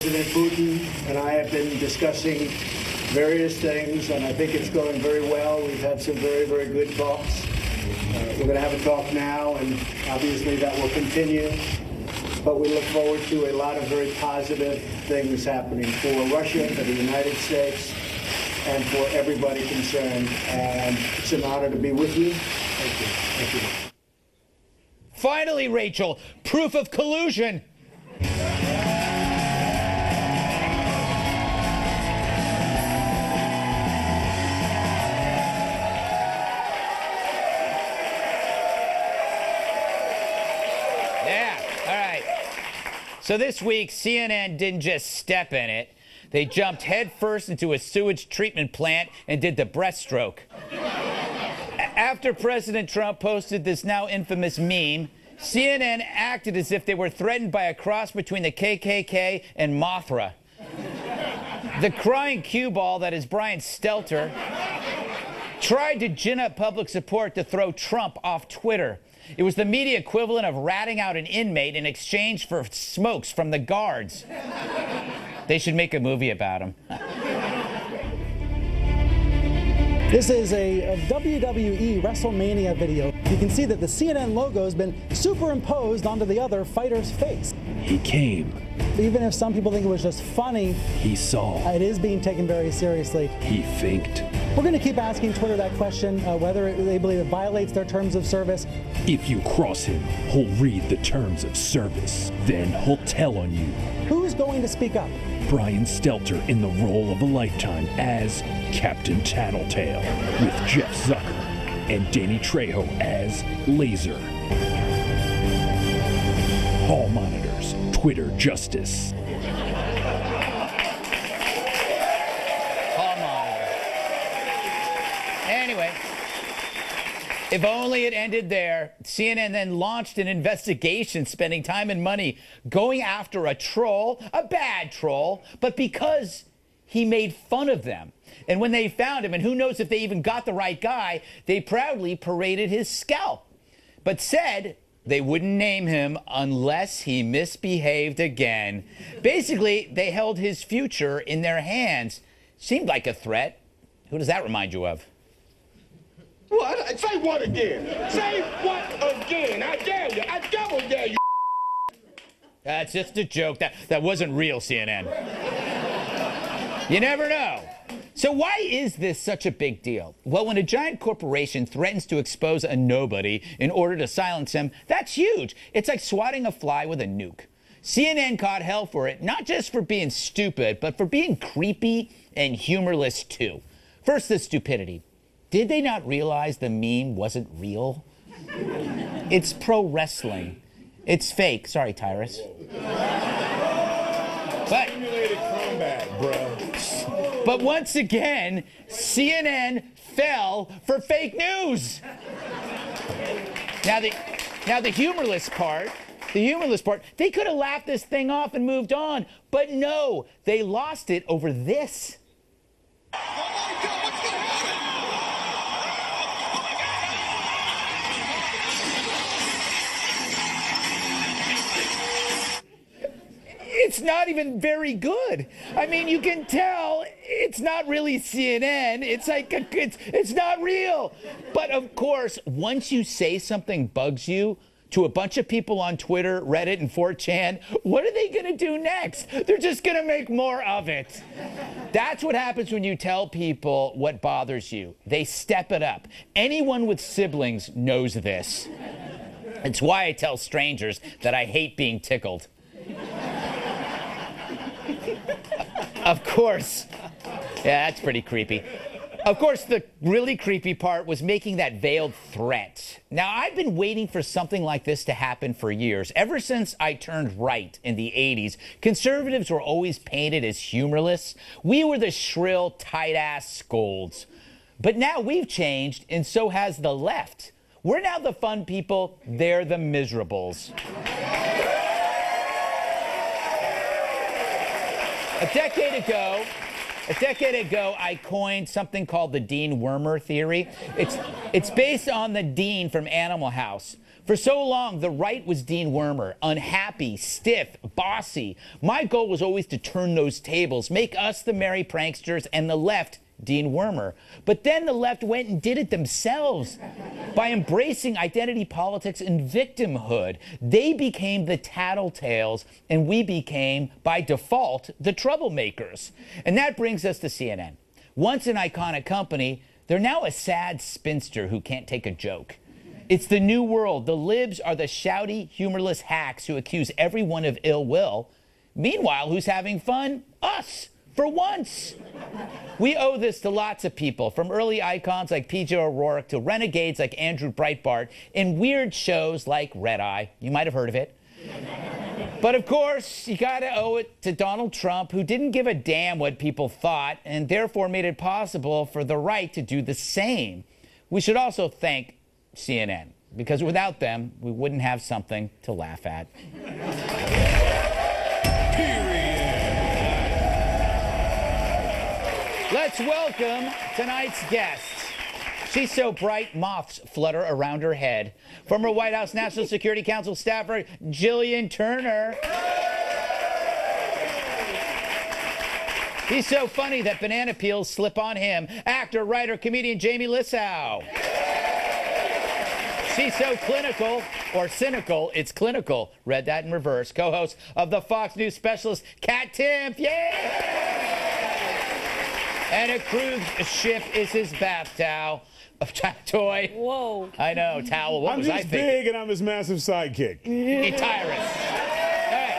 President Putin and I have been discussing various things, and I think it's going very well. We've had some very, very good talks. We're going to have a talk now, and obviously that will continue. But we look forward to a lot of very positive things happening for Russia, for the United States, and for everybody concerned. And it's an honor to be with you. Thank you. Thank you. Finally, Rachel, proof of collusion. So this week, CNN didn't just step in it. They jumped headfirst into a sewage treatment plant and did the breaststroke. After President Trump posted this now infamous meme, CNN acted as if they were threatened by a cross between the KKK and Mothra. The crying cue ball that is Brian Stelter tried to gin up public support to throw Trump off Twitter. It was the media equivalent of ratting out an inmate in exchange for smokes from the guards. They should make a movie about him. This is a WWE WrestleMania video. You can see that the CNN logo has been superimposed onto the other fighter's face. He came. Even if some people think it was just funny, he saw. It is being taken very seriously. He thinked. We're going to keep asking Twitter that question, whether they believe it violates their terms of service. If you cross him, he'll read the terms of service. Then he'll tell on you. Who's going to speak up? Brian Stelter in the role of a lifetime as Captain Tattletale, with Jeff Zucker and Danny Trejo as Laser. Hall monitors, Twitter justice. Anyway, if only it ended there. CNN then launched an investigation, spending time and money going after a troll, a bad troll, but because he made fun of them. And when they found him, and who knows if they even got the right guy, they proudly paraded his scalp, but said they wouldn't name him unless he misbehaved again. Basically, they held his future in their hands. Seemed like a threat. Who does that remind you of? What? Say what again? Say what again? I dare you. I double dare you. That's just a joke. That wasn't real, CNN. You never know. So why is this such a big deal? Well, when a giant corporation threatens to expose a nobody in order to silence him, that's huge. It's like swatting a fly with a nuke. CNN caught hell for it, not just for being stupid, but for being creepy and humorless too. First, the stupidity. Did they not realize the meme wasn't real? It's pro wrestling. It's fake. Sorry, Tyrus. But once again, CNN fell for fake news. Now the humorless part, they could have laughed this thing off and moved on, but no, they lost it over this. Oh my God, what's gonna happen? It's not even very good. I mean, you can tell it's not really CNN. It's like, it's not real. But of course, once you say something bugs you to a bunch of people on Twitter, Reddit, and 4chan, what are they gonna do next? They're just gonna make more of it. That's what happens when you tell people what bothers you. They step it up. Anyone with siblings knows this. It's why I tell strangers that I hate being tickled. Of course. Yeah, that's pretty creepy. Of course, the really creepy part was making that veiled threat. Now, I've been waiting for something like this to happen for years. Ever since I turned right in the 80s, conservatives were always painted as humorless. We were the shrill, tight-ass scolds. But now we've changed, and so has the left. We're now the fun people, they're the miserables. A decade ago, I coined something called the Dean Wormer theory. It's based on the Dean from Animal House. For so long, the right was Dean Wormer, unhappy, stiff, bossy. My goal was always to turn those tables, make us the merry pranksters and the left Dean Wormer. But then the left went and did it themselves. By embracing identity politics and victimhood, they became the tattletales, and we became, by default, the troublemakers. And that brings us to CNN. Once an iconic company, they're now a sad spinster who can't take a joke. It's the new world. The libs are the shouty, humorless hacks who accuse everyone of ill will. Meanwhile, who's having fun? Us. For once. We owe this to lots of people, from early icons like P.J. O'Rourke to renegades like Andrew Breitbart, and weird shows like Red Eye. You might have heard of it. But of course, you gotta owe it to Donald Trump, who didn't give a damn what people thought, and therefore made it possible for the right to do the same. We should also thank CNN, because without them, we wouldn't have something to laugh at. Let's welcome tonight's guest. She's so bright, moths flutter around her head. Former White House National Security Council staffer, Jillian Turner. He's so funny that banana peels slip on him. Actor, writer, comedian Jamie Lissow. She's so clinical, or cynical, it's clinical. Read that in reverse. Co-host of the Fox News specialist, Kat Timpf. Yeah! And a cruise ship is his bath towel. Toy. Whoa. I know, towel. What I'm was I just thinking? big and I'm his massive sidekick. Hey, Tyrus. Hey.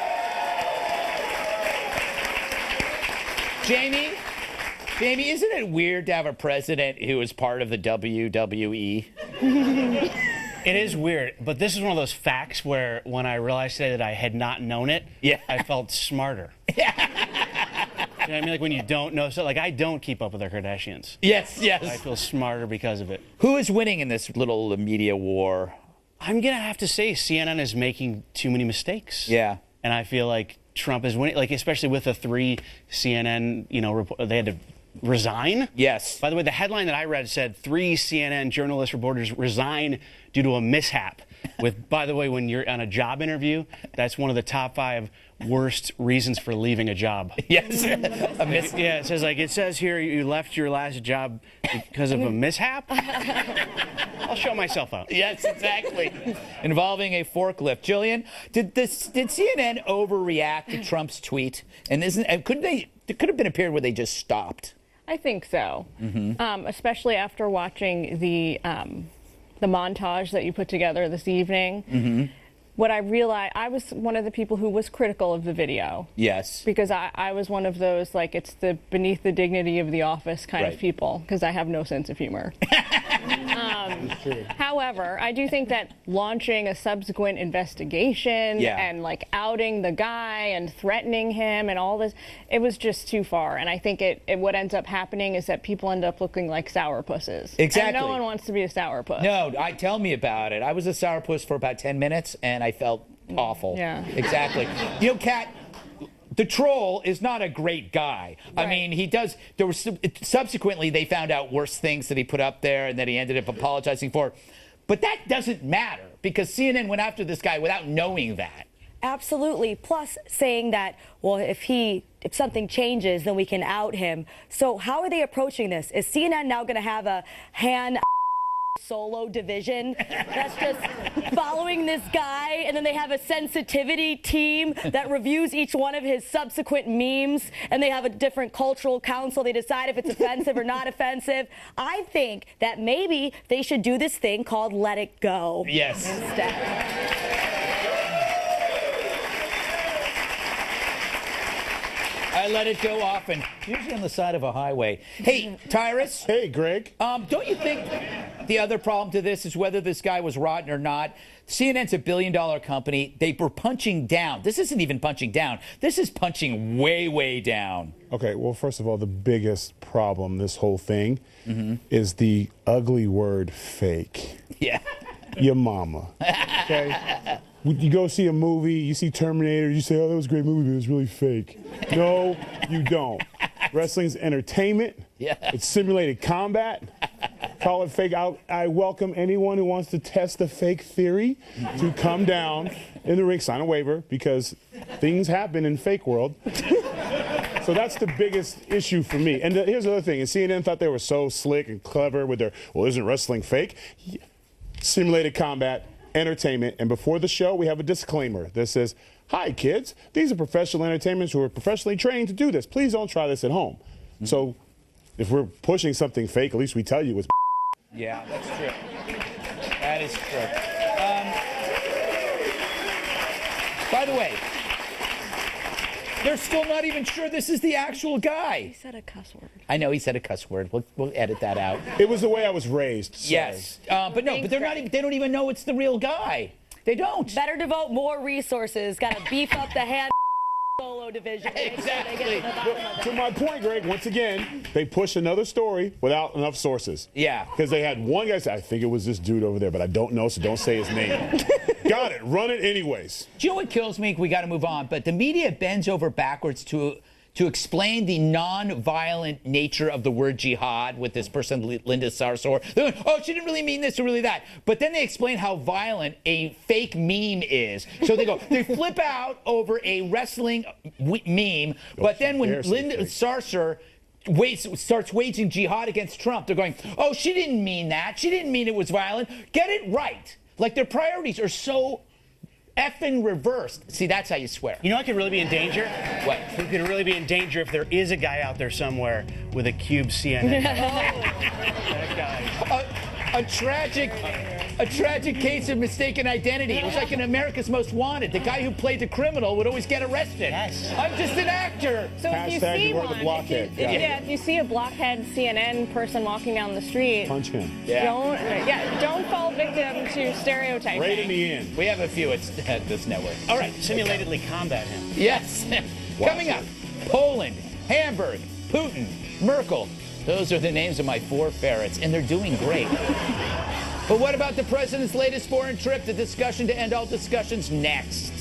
Jamie, isn't it weird to have a president who is part of the WWE? It is weird, but this is one of those facts where when I realized today that I had not known it, I felt smarter. Yeah. You know what I mean? Like when you don't know, so like I don't keep up with the Kardashians. Yes. I feel smarter because of it. Who is winning in this little media war? I'm going to have to say CNN is making too many mistakes. Yeah. And I feel like Trump is winning, like especially with the 3 CNN, they had to resign. Yes. By the way, the headline that I read said 3 CNN journalist reporters resign due to a mishap. With, by the way, when you're on a job interview, that's one of the top 5 worst reasons for leaving a job. Yes. Yeah, it says here you left your last job because of a mishap. I'll show myself out. Yes, exactly. Involving a forklift. Jillian, did CNN overreact to Trump's tweet? And could have been a period where they just stopped? I think so. Especially after watching the montage that you put together this evening. What I realized, I was one of the people who was critical of the video. Yes. Because I was one of those, like, it's the beneath the dignity of the office kind of people, because I have no sense of humor. However, I do think that launching a subsequent investigation and, like, outing the guy and threatening him and all this, it was just too far. And I think what ends up happening is that people end up looking like sourpusses. Exactly. And no one wants to be a sourpuss. No, tell me about it. I was a sourpuss for about 10 minutes, and I felt awful. Yeah. Exactly. Kat, the troll is not a great guy. Right. I mean, subsequently they found out worse things that he put up there and that he ended up apologizing for. But that doesn't matter because CNN went after this guy without knowing that. Absolutely. Plus saying that, well, if something changes, then we can out him. So how are they approaching this? Is CNN now going to have a solo division that's just following this guy, and then they have a sensitivity team that reviews each one of his subsequent memes, and they have a different cultural council. They decide if it's offensive or not offensive. I think that maybe they should do this thing called let it go. Yes. Instead. I let it go often, usually on the side of a highway. Hey, Tyrus. Hey, Greg. Don't you think the other problem to this is whether this guy was rotten or not? CNN's a billion-dollar company. They were punching down. This isn't even punching down. This is punching way, way down. Okay, well, first of all, the biggest problem, this whole thing, is the ugly word fake. Yeah. Your mama. Okay? You go see a movie, you see Terminator, you say, oh, that was a great movie, but it was really fake. No, you don't. Wrestling's entertainment. Yeah. It's simulated combat. Call it fake. I welcome anyone who wants to test the fake theory to come down in the ring, sign a waiver, because things happen in fake world. So that's the biggest issue for me. And here's the other thing. And CNN thought they were so slick and clever with their, well, isn't wrestling fake? Simulated combat, entertainment. And before the show, we have a disclaimer that says, hi, kids. These are professional entertainers who are professionally trained to do this. Please don't try this at home. So if we're pushing something fake, at least we tell you it's Yeah, that's true. That is true. By the way, they're still not even sure this is the actual guy. He said a cuss word. I know he said a cuss word. We'll edit that out. It was the way I was raised. Sorry. Yes, but no, but they're not. They don't even know it's the real guy. They don't. Better devote more resources. Got to beef up the hand solo division. Exactly. To my point, Greg, once again, they push another story without enough sources. Yeah. Because they had one guy say, I think it was this dude over there, but I don't know, so don't say his name. Got it. Run it anyways. Do you know what kills me? We got to move on. But the media bends over backwards to explain the non-violent nature of the word jihad with this person, Linda Sarsour. They're like, oh, she didn't really mean this or really that. But then they explain how violent a fake meme is. So they flip out over a wrestling meme. But then when Linda Sarsour starts waging jihad against Trump, they're going, oh, she didn't mean that. She didn't mean it was violent. Get it right. Like their priorities are so effing reversed. See, that's how you swear. You know I could really be in danger? What? We could really be in danger if there is a guy out there somewhere with a cube CNN. That guy. A tragic case of mistaken identity. It was like in America's Most Wanted. The guy who played the criminal would always get arrested. Yes. I'm just an actor. So if you see one, if you see a blockhead CNN person walking down the street, Punch him. don't fall victim to stereotyping. Right in the end. We have a few at this network. All right, simulatedly combat him. Yes. Coming up, Poland, Hamburg, Putin, Merkel. Those are the names of my 4 ferrets, and they're doing great. But what about the president's latest foreign trip? The discussion to end all discussions next.